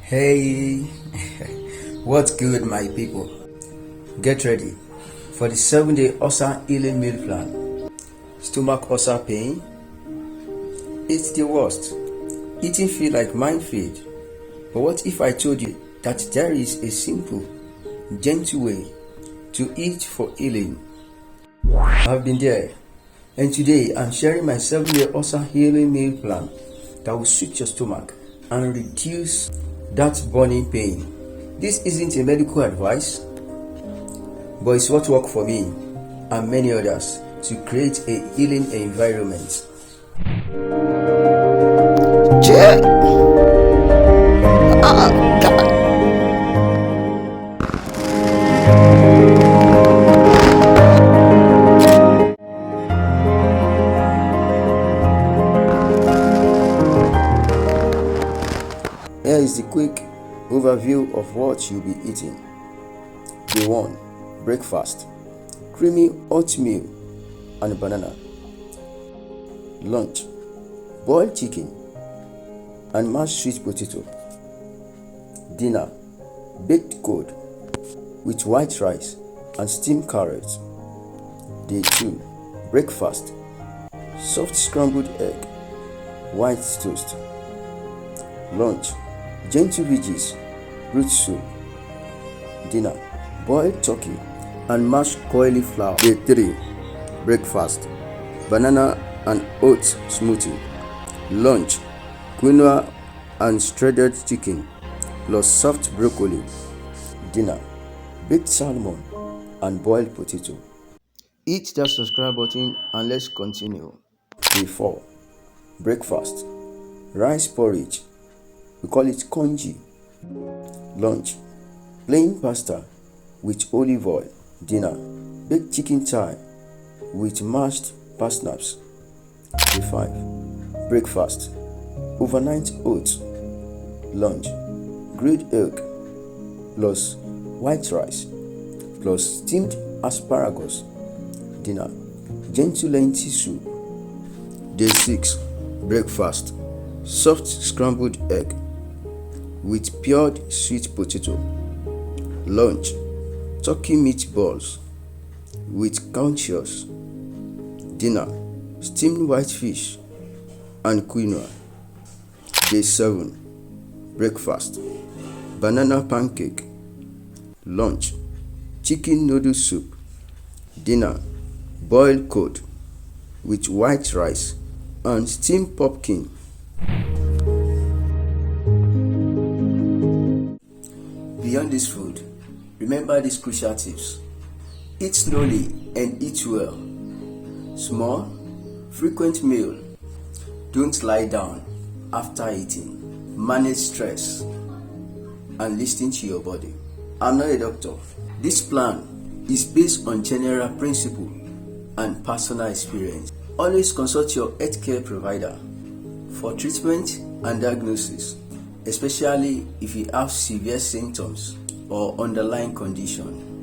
Hey, what's good, my people? Get ready for the 7-day ulcer healing meal plan. Stomach ulcer pain? It's the worst. Eating feel like minefield. But what if I told you that there is a simple, gentle way to eat for healing? I've been there, and today I'm sharing my 7-day ulcer healing meal plan that will suit your stomach and reduce that burning pain. This isn't a medical advice, but it's what worked for me and many others to create a healing environment. Here is the quick overview of what you'll be eating. Day 1. Breakfast. Creamy oatmeal and banana. Lunch. Boiled chicken and mashed sweet potato. Dinner. Baked gourd with white rice and steamed carrots. Day 2. Breakfast. Soft scrambled egg, white toast. Lunch. Gentle veggies, root soup. Dinner. Boiled turkey and mashed cauliflower. Day 3. Breakfast. Banana and oats smoothie. Lunch. Quinoa and shredded chicken plus soft broccoli. Dinner. Baked salmon and boiled potato. Hit that subscribe button and let's continue. Day 4. Breakfast. Rice porridge. We call it congee. Lunch. Plain pasta with olive oil. Dinner. Baked chicken thigh with mashed parsnips. Day 5. Breakfast. Overnight oats. Lunch. Grilled egg plus white rice plus steamed asparagus. Dinner. Gentle lentil soup. Day 6. Breakfast. Soft scrambled egg with pured sweet potato. Lunch. Turkey meatballs with conscious. Dinner. Steamed white fish and quinoa. Day 7. Breakfast. Banana pancake. Lunch. Chicken noodle soup. Dinner. Boiled cod with white rice and steamed pumpkin. Beyond this food, remember these crucial tips. Eat slowly and eat well. Small, frequent meal. Don't lie down after eating. Manage stress and listen to your body. I'm not a doctor. This plan is based on general principle and personal experience. Always consult your healthcare provider for treatment and diagnosis, especially if you have severe symptoms or underlying condition.